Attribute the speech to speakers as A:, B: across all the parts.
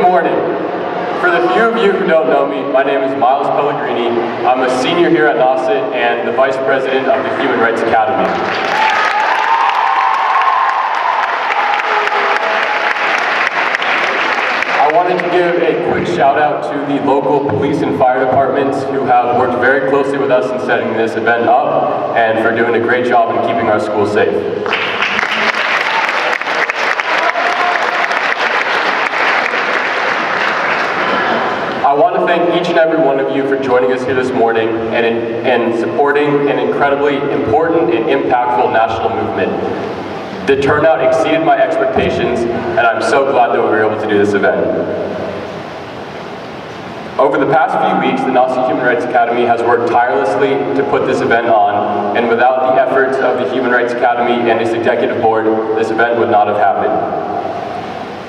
A: morning. For the few of you who don't know me, my name is Miles Pellegrini. I'm a senior here at NRHS and the Vice President of the Human Rights Academy. I wanted to give a quick shout out to the local police and fire departments who have worked very closely with us in setting this event up and for doing a great job in keeping our school safe. I want to thank each and every one of you for joining us here this morning and supporting an incredibly important and impactful national movement. The turnout exceeded my expectations, and I'm so glad that we were able to do this event. Over the past few weeks, the NRHS Human Rights Academy has worked tirelessly to put this event on, and without the efforts of the Human Rights Academy and its executive board, this event would not have happened.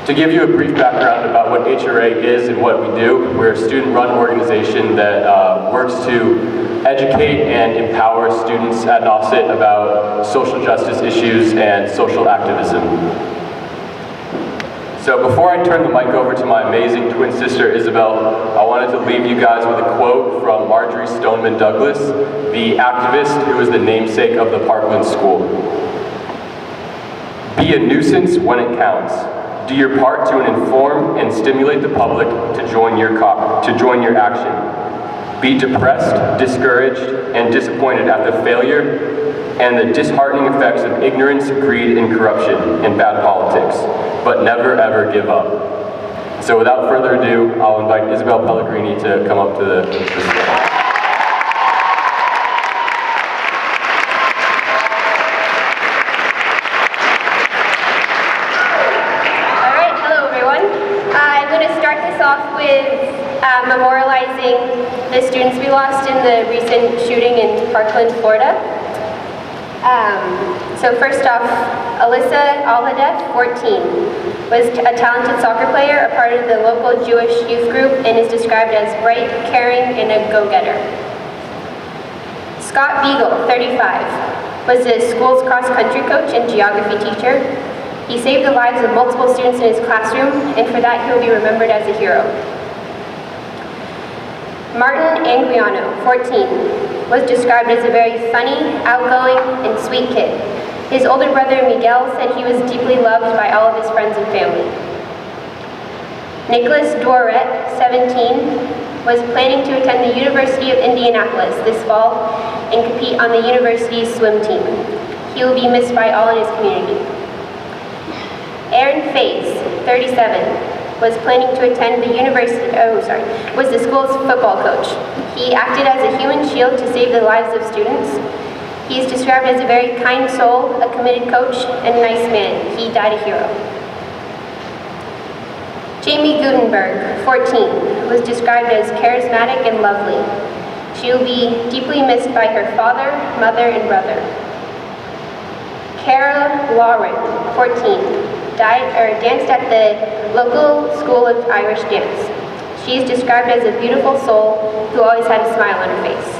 A: To give you a brief background about what HRA is and what we do, we're a student-run organization that works to educate and empower students at NRHS about social justice issues and social activism. So before I turn the mic over to my amazing twin sister, Isabel, I wanted to leave you guys with a quote from Marjorie Stoneman Douglas, the activist who is the namesake of the Parkland School. Be a nuisance when it counts. Do your part to inform and stimulate the public to join your action. Be depressed, discouraged, and disappointed at the failure and the disheartening effects of ignorance, greed, and corruption and bad politics, but never ever give up. So without further ado, I'll invite Isabel Pellegrini to come up to the stage.
B: Memorializing the students we lost in the recent shooting in Parkland, Florida. So first off, Alyssa Alhadef, 14, was a talented soccer player, a part of the local Jewish youth group, and is described as bright, caring, and a go-getter. Scott Beagle, 35, was the school's cross-country coach and geography teacher. He saved the lives of multiple students in his classroom, and for that he will be remembered as a hero. Martin Anguiano, 14, was described as a very funny, outgoing, and sweet kid. His older brother Miguel said he was deeply loved by all of his friends and family. Nicholas Doret, 17, was planning to attend the University of Indianapolis this fall and compete on the university's swim team. He will be missed by all in his community. Aaron Faze, 37, was planning to attend the was the school's football coach. He acted as a human shield to save the lives of students. He is described as a very kind soul, a committed coach, and a nice man. He died a hero. Jamie Gutenberg, 14, was described as charismatic and lovely. She will be deeply missed by her father, mother, and brother. Cara Lauren, 14, danced at the local school of Irish dance. She is described as a beautiful soul who always had a smile on her face.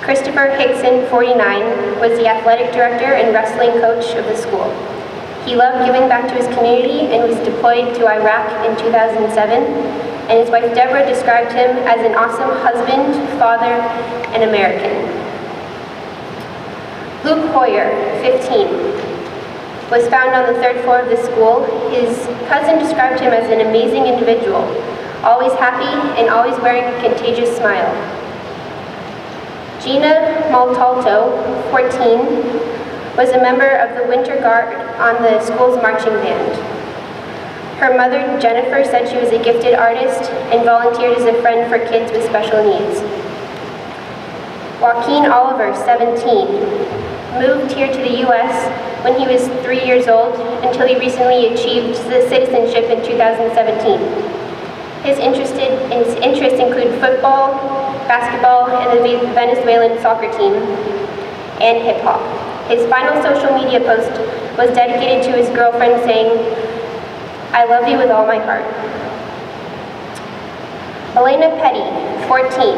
B: Christopher Hickson, 49, was the athletic director and wrestling coach of the school. He loved giving back to his community and was deployed to Iraq in 2007, and his wife Deborah described him as an awesome husband, father, and American. Luke Hoyer, 15, was found on the 3rd floor of the school. His cousin described him as an amazing individual, always happy and always wearing a contagious smile. Gina Maltalto, 14, was a member of the Winter Guard on the school's marching band. Her mother, Jennifer, said she was a gifted artist and volunteered as a friend for kids with special needs. Joaquin Oliver, 17, moved here to the U.S. when he was 3 years old until he recently achieved the citizenship in 2017. His interests include football, basketball, and the Venezuelan soccer team, and hip-hop. His final social media post was dedicated to his girlfriend saying, "I love you with all my heart." Elena Petty, 14,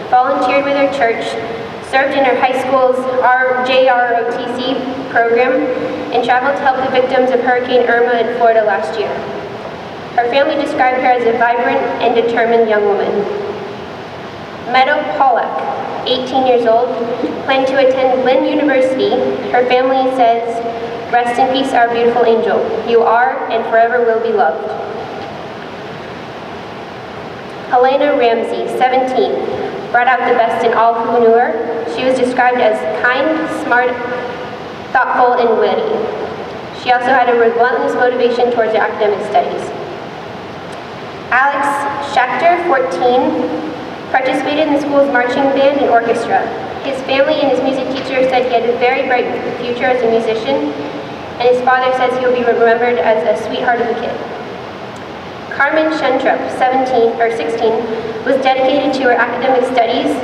B: volunteered with her church, served in her high school's JROTC program, and traveled to help the victims of Hurricane Irma in Florida last year. Her family described her as a vibrant and determined young woman. Meadow Pollack, 18 years old, planned to attend Lynn University. Her family says, "Rest in peace, our beautiful angel. You are and forever will be loved." Helena Ramsey, 17, brought out the best in all who knew her. She was described as kind, smart, thoughtful, and witty. She also had a relentless motivation towards her academic studies. Alex Schachter, 14, participated in the school's marching band and orchestra. His family and his music teacher said he had a very bright future as a musician, and his father says he will be remembered as a sweetheart of a kid. Carmen Shentrup, 16, was dedicated to her academic studies,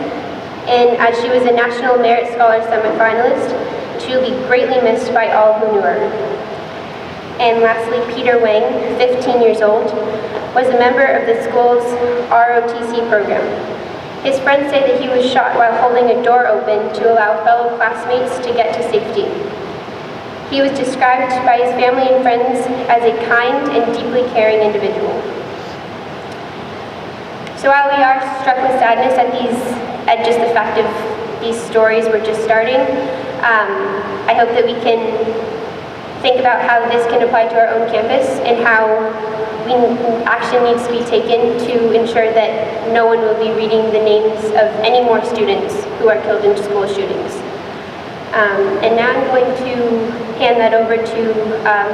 B: and as she was a National Merit Scholar semifinalist, she will be greatly missed by all who knew her. And lastly, Peter Wang, 15 years old, was a member of the school's ROTC program. His friends say that he was shot while holding a door open to allow fellow classmates to get to safety. He was described by his family and friends as a kind and deeply caring individual. So while we are struck with sadness at just the fact of these stories we're just starting, I hope that we can think about how this can apply to our own campus and how action needs to be taken to ensure that no one will be reading the names of any more students who are killed in school shootings. And now I'm going to hand that over to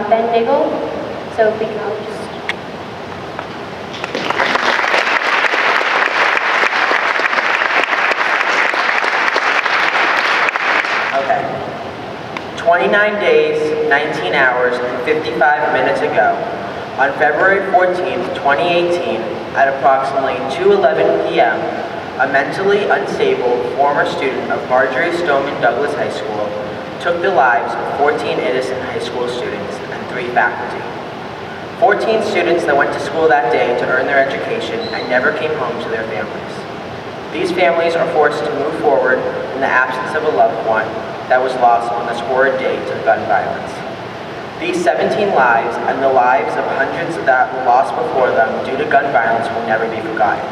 B: Ben Niggle. So if we can all just...
C: Okay. 29 days, 19 hours, and 55 minutes ago, on February 14th, 2018, at approximately 2:11 p.m., a mentally unstable former student of Marjory Stoneman Douglas High School took the lives of 14 innocent high school students and 3 faculty. 14 students that went to school that day to earn their education and never came home to their families. These families are forced to move forward in the absence of a loved one that was lost on this horrid day to gun violence. These 17 lives and the lives of hundreds that were lost before them due to gun violence will never be forgotten.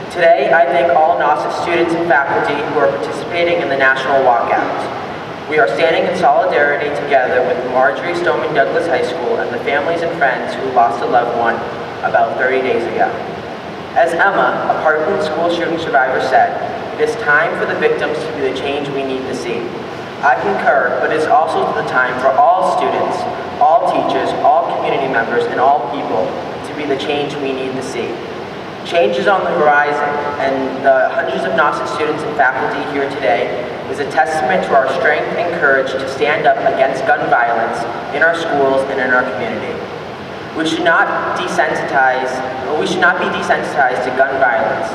C: Today, I thank all NRHS students and faculty who are participating in the National Walkout. We are standing in solidarity together with Marjory Stoneman Douglas High School and the families and friends who lost a loved one about 30 days ago. As Emma, a Parkland school shooting survivor, said, "It is time for the victims to be the change we need to see." I concur, but it is also the time for all students, all teachers, all community members, and all people to be the change we need to see. Change is on the horizon, and the hundreds of NRHS students and faculty here today is a testament to our strength and courage to stand up against gun violence in our schools and in our community. We should not be desensitized to gun violence.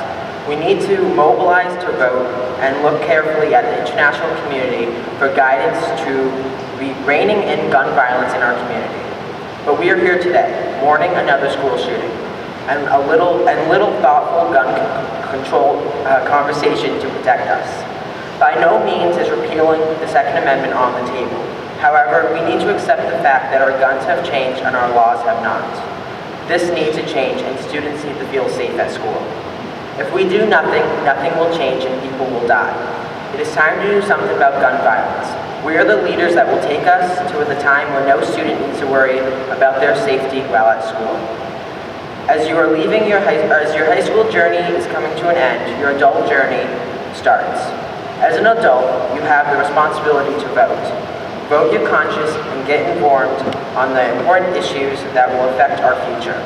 C: We need to mobilize to vote and look carefully at the international community for guidance to be reining in gun violence in our community. But we are here today, mourning another school shooting, and a little thoughtful gun control conversation to protect us. By no means is repealing the Second Amendment on the table. However, we need to accept the fact that our guns have changed and our laws have not. This needs a change, and students need to feel safe at school. If we do nothing, nothing will change and people will die. It is time to do something about gun violence. We are the leaders that will take us to the time where no student needs to worry about their safety while at school. As your high school journey is coming to an end, your adult journey starts. As an adult, you have the responsibility to vote. Vote your conscience and get informed on the important issues that will affect our future.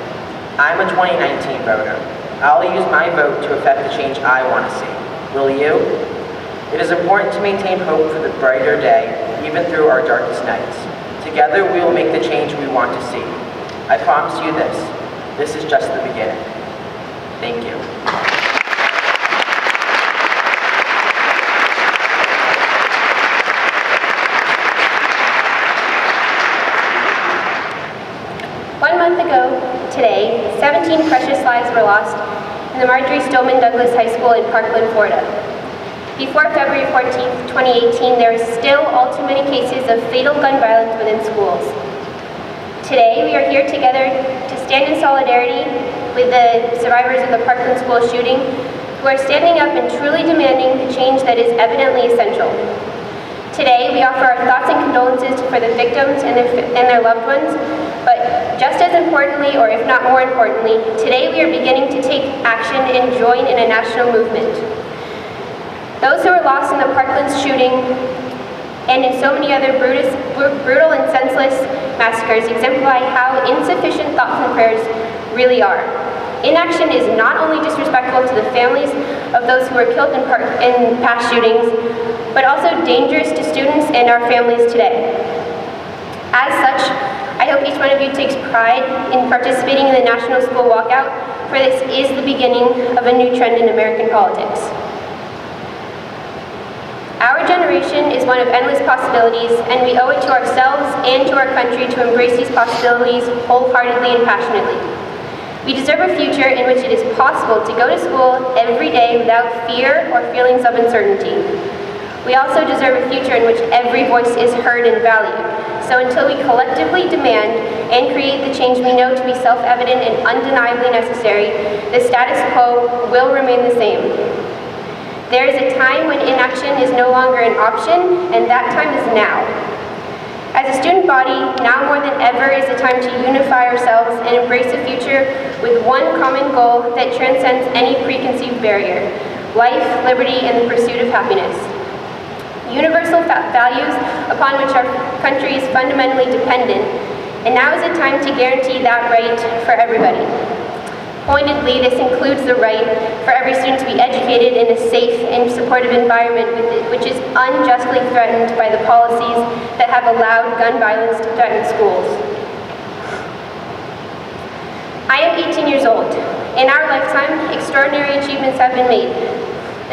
C: I'm a 2019 voter. I'll use my vote to affect the change I want to see. Will you? It is important to maintain hope for the brighter day, even through our darkest nights. Together, we will make the change we want to see. I promise you this. This is just the beginning. Thank you.
B: One month ago today, 17 precious lives were lost in the Marjory Stoneman Douglas High School in Parkland, Florida. Before February 14th, 2018, there are still all too many cases of fatal gun violence within schools. Today, we are here together to stand in solidarity with the survivors of the Parkland school shooting, who are standing up and truly demanding the change that is evidently essential. Today, we offer our thoughts and condolences for the victims and their loved ones, but just as importantly, or if not more importantly, today we are beginning to take action and join in a national movement. Those who were lost in the Parkland shooting and in so many other brutal and senseless massacres exemplify how insufficient thoughts and prayers really are. Inaction is not only disrespectful to the families of those who were killed in past shootings, but also dangerous to students and our families today. As such, I hope each one of you takes pride in participating in the National School Walkout, for this is the beginning of a new trend in American politics. Our generation is one of endless possibilities, and we owe it to ourselves and to our country to embrace these possibilities wholeheartedly and passionately. We deserve a future in which it is possible to go to school every day without fear or feelings of uncertainty. We also deserve a future in which every voice is heard and valued. So until we collectively demand and create the change we know to be self-evident and undeniably necessary, the status quo will remain the same. There is a time when inaction is no longer an option, and that time is now. As a student body, now more than ever is the time to unify ourselves and embrace a future with one common goal that transcends any preconceived barrier: life, liberty, and the pursuit of happiness. Universal values upon which our country is fundamentally dependent, and now is the time to guarantee that right for everybody. Pointedly, this includes the right for every student to be educated in a safe and supportive environment which is unjustly threatened by the policies that have allowed gun violence to threaten schools. I am 18 years old. In our lifetime, extraordinary achievements have been made.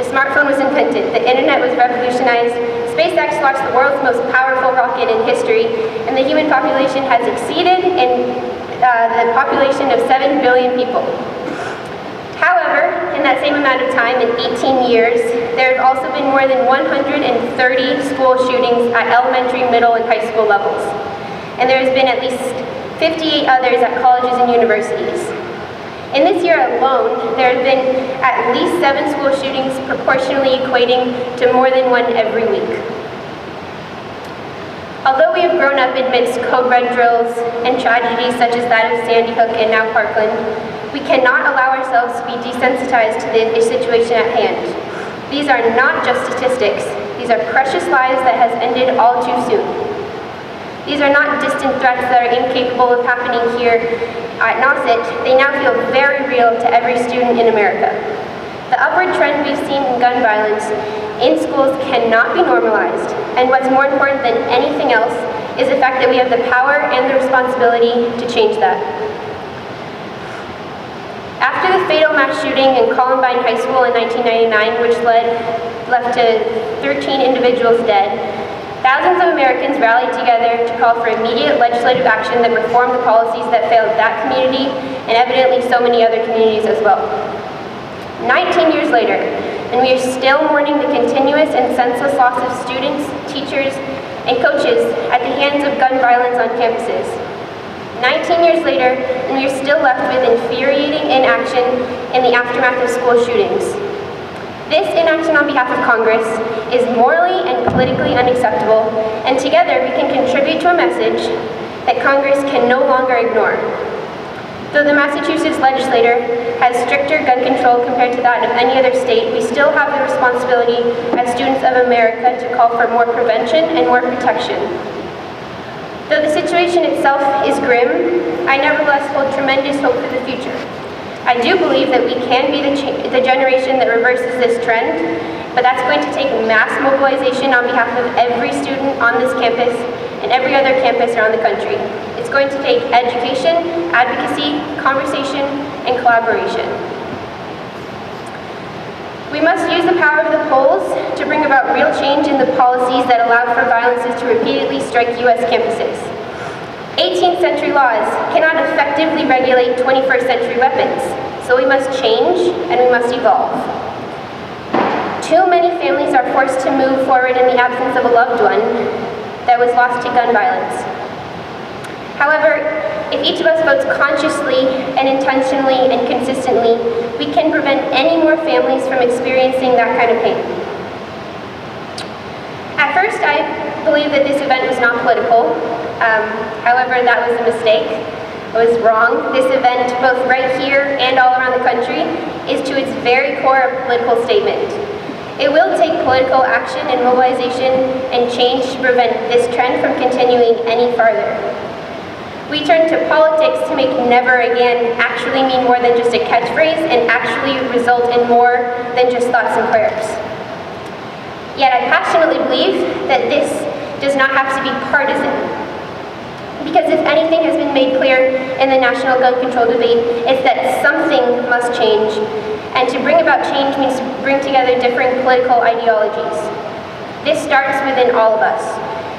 B: The smartphone was invented, the internet was revolutionized, SpaceX launched the world's most powerful rocket in history, and the human population has exceeded the population of 7 billion people. However, in that same amount of time, in 18 years, there have also been more than 130 school shootings at elementary, middle, and high school levels. And there has been at least 58 others at colleges and universities. In this year alone, there have been at least 7 school shootings, proportionally equating to more than one every week. Although we have grown up amidst code red drills and tragedies such as that of Sandy Hook and now Parkland, we cannot allow ourselves to be desensitized to the situation at hand. These are not just statistics. These are precious lives that has ended all too soon. These are not distant threats that are incapable of happening here at Nauset. They now feel very real to every student in America. The upward trend we've seen in gun violence in schools cannot be normalized, and what's more important than anything else is the fact that we have the power and the responsibility to change that. After the fatal mass shooting in Columbine High School in 1999, which left to 13 individuals dead, thousands of Americans rallied together to call for immediate legislative action that reformed the policies that failed that community and evidently so many other communities as well. 19 years later, and we are still mourning the continuous and senseless loss of students, teachers, and coaches at the hands of gun violence on campuses. 19 years later, and we are still left with infuriating inaction in the aftermath of school shootings. This inaction on behalf of Congress is morally and politically unacceptable, and together we can contribute to a message that Congress can no longer ignore. Though the Massachusetts legislature has stricter gun control compared to that of any other state, we still have the responsibility as students of America to call for more prevention and more protection. Though the situation itself is grim, I nevertheless hold tremendous hope for the future. I do believe that we can be the generation that reverses this trend, but that's going to take mass mobilization on behalf of every student on this campus and every other campus around the country. It's going to take education, advocacy, conversation, and collaboration. We must use the power of the polls to bring about real change in the policies that allow for violences to repeatedly strike U.S. campuses. 18th century laws cannot effectively regulate 21st century weapons, so we must change and we must evolve. Too many families are forced to move forward in the absence of a loved one that was lost to gun violence. However, if each of us votes consciously and intentionally and consistently, we can prevent any more families from experiencing that kind of pain. At first, I believed that this event was not political. However, that was a mistake. I was wrong. This event, both right here and all around the country, is to its very core a political statement. It will take political action and mobilization and change to prevent this trend from continuing any farther. We turn to politics to make never again actually mean more than just a catchphrase and actually result in more than just thoughts and prayers. Yet I passionately believe that this does not have to be partisan. Because if anything has been made clear in the national gun control debate, it's that something must change. And to bring about change means to bring together different political ideologies. This starts within all of us.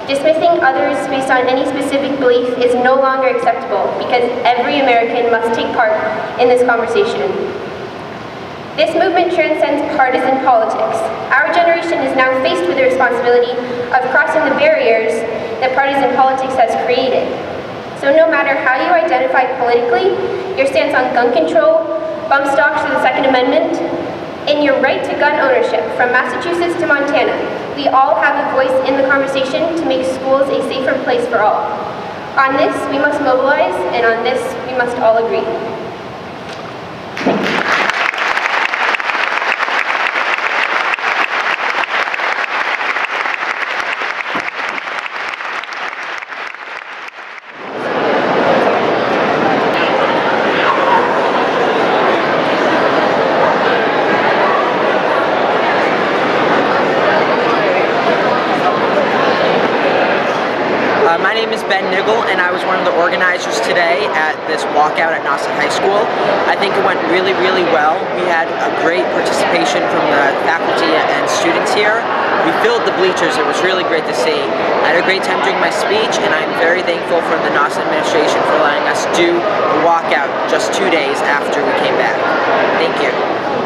B: Dismissing others based on any specific belief is no longer acceptable because every American must take part in this conversation. This movement transcends partisan politics. Our generation is now faced with the responsibility of crossing the barriers that partisan politics has created. So no matter how you identify politically, your stance on gun control, bump stocks or the Second Amendment, in your right to gun ownership from Massachusetts to Montana, we all have a voice in the conversation to make schools a safer place for all. On this, we must mobilize, and on this, we must all agree.
C: My name is Ben Niggle, and I was one of the organizers today at this walkout at Nauset High School. I think it went really, really well. We had a great participation from the faculty and students here. We filled the bleachers. It was really great to see. I had a great time doing my speech, and I'm very thankful for the Nauset administration for letting us do the walkout just 2 days after we came back. Thank you.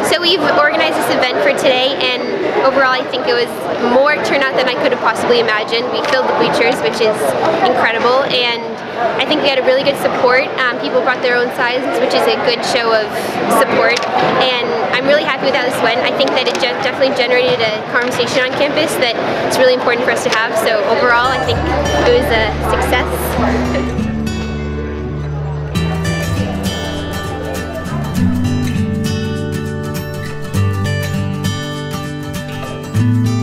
B: So we've organized this event for today, and overall I think it was more turnout than I could have possibly imagined. We filled the bleachers, which is incredible, and I think we had a really good support. People brought their own sizes, which is a good show of support, and I'm really happy with how this went. I think that it definitely generated a conversation on campus that is really important for us to have, so overall I think it was a success.
D: you.